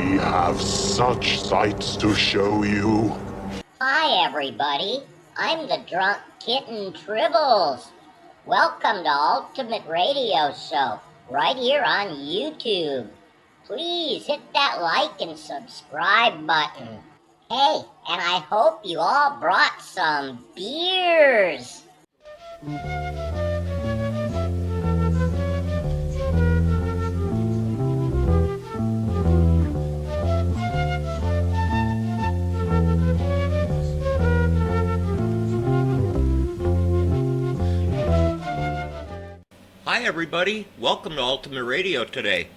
We have such sights to show you. Hi, everybody. I'm the drunk kitten Tribbles. Welcome to Ultimate Radio Show, right here on YouTube. Please hit that like and subscribe button. Hey, and I hope you all brought some beers. Hi everybody, welcome to Ultimate Radio today.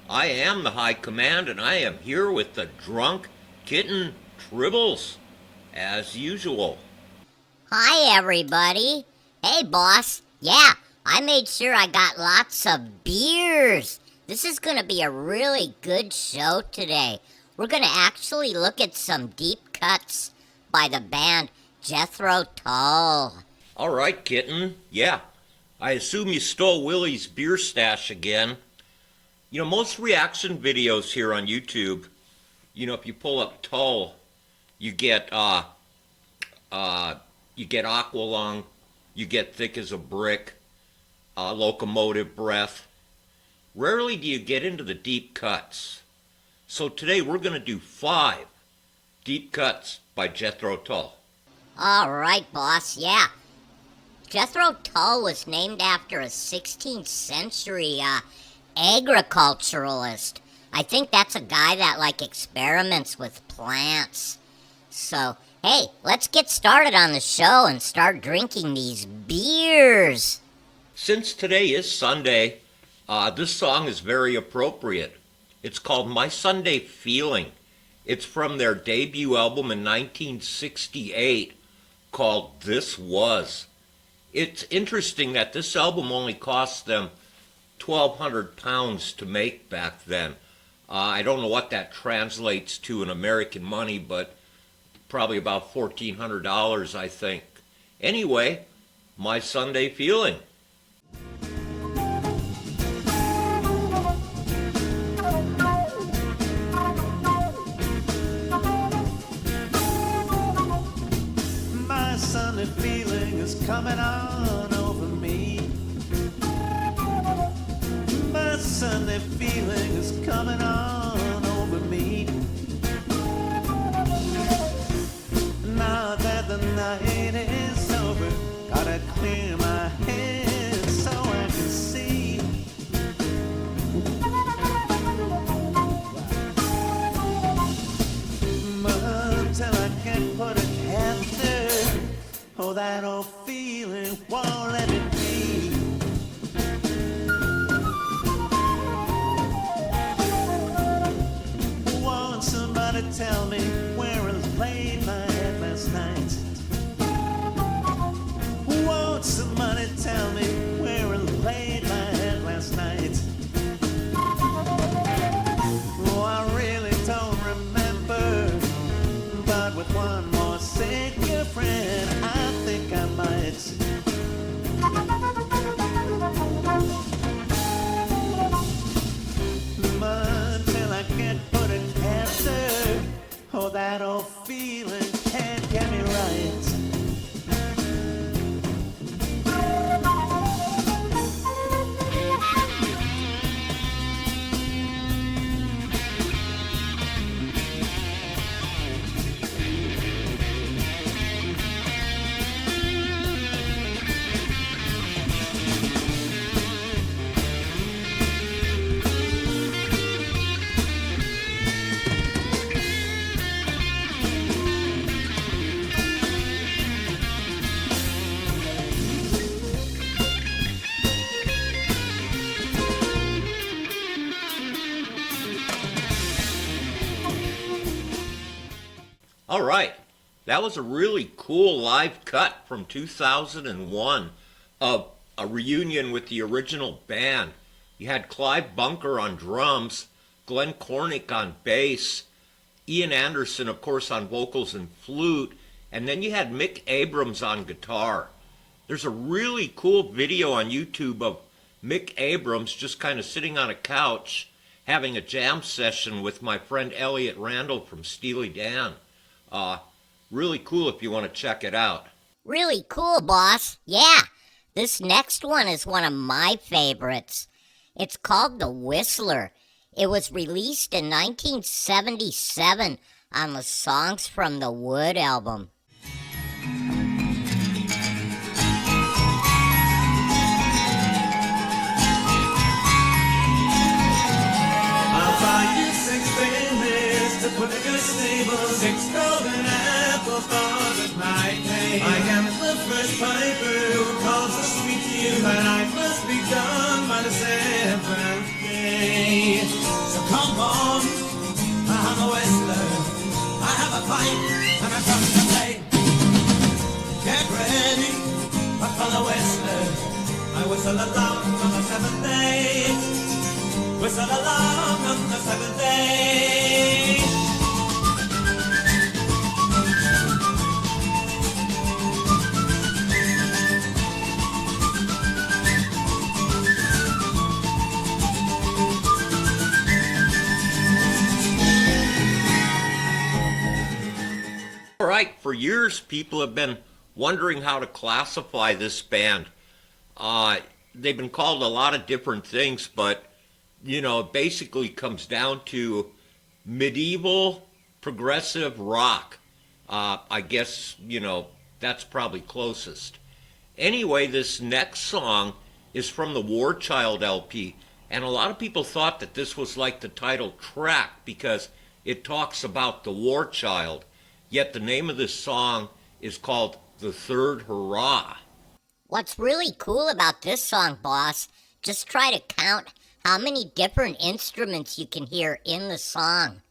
I am the High Command and I am here with the drunk kitten Tribbles, as usual. Hi, everybody. Hey, boss. Yeah, I made sure I got lots of beers. This is going to be a really good show today. We're going to actually look at some deep cuts by the band Jethro Tull. Alright, kitten, yeah. I assume you stole Willie's beer stash again. You know, most reaction videos here on YouTube, if you pull up Tull, you get Aqualung, you get Thick as a Brick, Locomotive Breath. Rarely do you get into the deep cuts. So today we're going to do 5 deep cuts by Jethro Tull. All right, boss, yeah. Jethro Tull was named after a 16th century agriculturalist. I think that's a guy that experiments with plants. So, hey, let's get started on the show and start drinking these beers. Since today is Sunday, this song is very appropriate. It's called My Sunday Feeling. It's from their debut album in 1968 called This Was. It's interesting that this album only cost them £1,200 to make back then. I don't know what that translates to in American money, but probably about $1,400, I think. Anyway, My Sunday Feeling. My Sunday feeling is coming on over me. My Sunday feeling is coming on over me. Now that the night is over, gotta clear my head so I can see. Until I can put a capture. Oh, that old feeling won't let it be. Won't somebody tell me where I laid my head last night? Won't somebody tell me where I laid my head last night? Oh, I really don't remember, but with one more Savior friend, I think I might. Until I can't put an answer, oh, that old feeling can't get me right. All right, that was a really cool live cut from 2001 of a reunion with the original band. You had Clive Bunker on drums, Glenn Cornick on bass, Ian Anderson, of course, on vocals and flute, and then you had Mick Abrams on guitar. There's a really cool video on YouTube of Mick Abrams just kind of sitting on a couch having a jam session with my friend Elliot Randall from Steely Dan. Really cool if you want to check it out. Really cool, boss. Yeah, this next one is one of my favorites. It's called The Whistler. It was released in 1977 on the Songs from the Wood album. Put a good stable, 6 golden apple bars at my pay. I am the first piper who calls a sweet tune, but I must be done by the 7th day. So come on, I'm a whistler. I have a pipe and I'm coming to play. Get ready for the whistler. I whistle along on the 7th day. Whistle along on the 7th day. All right, for years people have been wondering how to classify this band. They've been called a lot of different things, but it basically comes down to medieval progressive rock. I guess, that's probably closest. Anyway, this next song is from the War Child LP, and a lot of people thought that this was like the title track because it talks about the War Child. Yet the name of this song is called The Third Hurrah. What's really cool about this song, boss, just try to count how many different instruments you can hear in the song.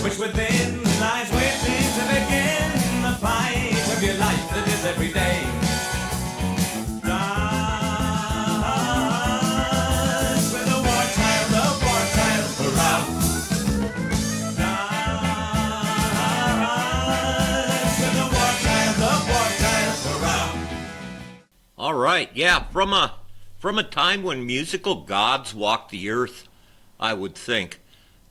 Which within lies waiting to begin the fight of your life that is every day. Dance with the war child, hurrah. Dance with the war child, hurrah. All right, yeah, from a time when musical gods walked the earth, I would think.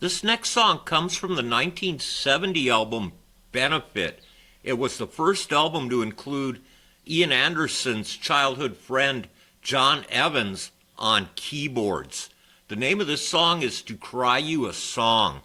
This next song comes from the 1970 album Benefit. It was the first album to include Ian Anderson's childhood friend John Evans on keyboards. The name of this song is To Cry You a Song.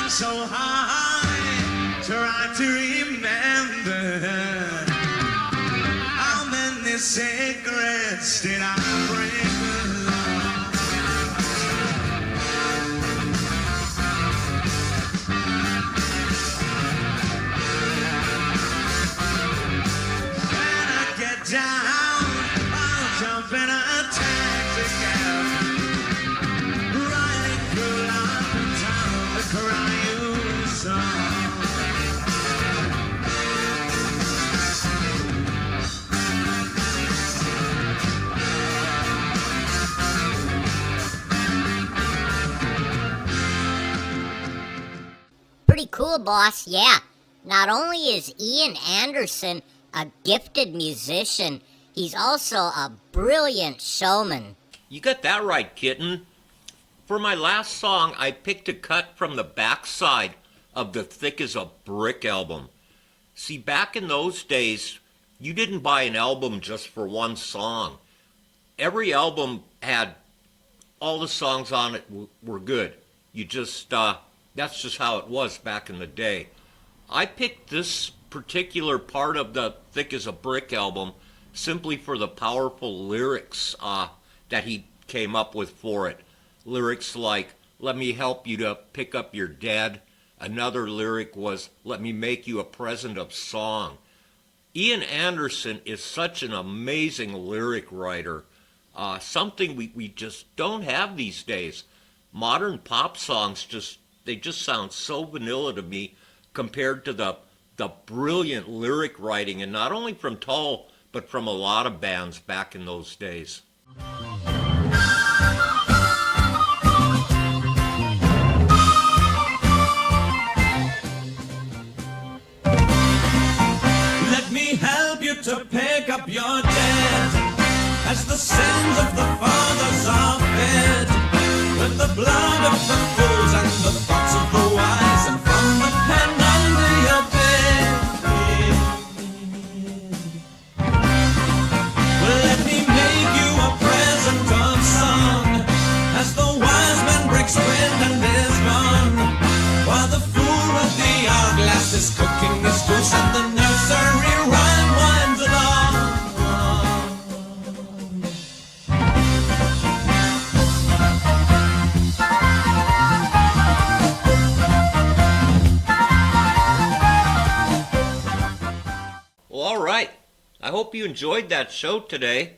So high, try to remember how many cigarettes did I break along? When I get down, I'll jump in a taxi cab, riding through London town to cry you a song. Pretty cool, boss, yeah. Not only is Ian Anderson a gifted musician, he's also a brilliant showman. You got that right, Kitten. For my last song, I picked a cut from the backside of the Thick as a Brick album. See, back in those days, you didn't buy an album just for one song. Every album had all the songs on it were good. You just, that's just how it was back in the day. I picked this particular part of the Thick as a Brick album simply for the powerful lyrics that he came up with for it. Lyrics like, let me help you to pick up your dead. Another lyric was, let me make you a present of song. Ian Anderson is such an amazing lyric writer, something we just don't have these days. Modern pop songs they just sound so vanilla to me compared to the brilliant lyric writing, and not only from Tull, but from a lot of bands back in those days. Let me help you to pick up your dead, as the sins of the fathers are fed, with the blood of the fools and the thoughts of the wise, and from the pen under your bed. Well, let me make you a present of song, as the wise man breaks bread and is gone, while the fool with the hourglass is cooking his goose, and the nursery rhyme winds along. Well, all right. I hope you enjoyed that show today.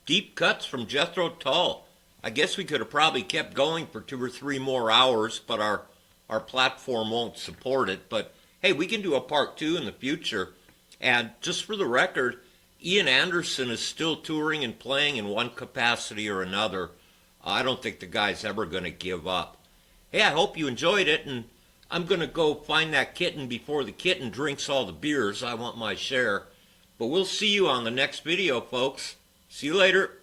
Deep cuts from Jethro Tull. I guess we could have probably kept going for 2 or 3 more hours, but our platform won't support it. But hey, we can do a part 2 in the future. And just for the record, Ian Anderson is still touring and playing in one capacity or another. I don't think the guy's ever going to give up. Hey, I hope you enjoyed it, and I'm going to go find that kitten before the kitten drinks all the beers. I want my share. But we'll see you on the next video, folks. See you later.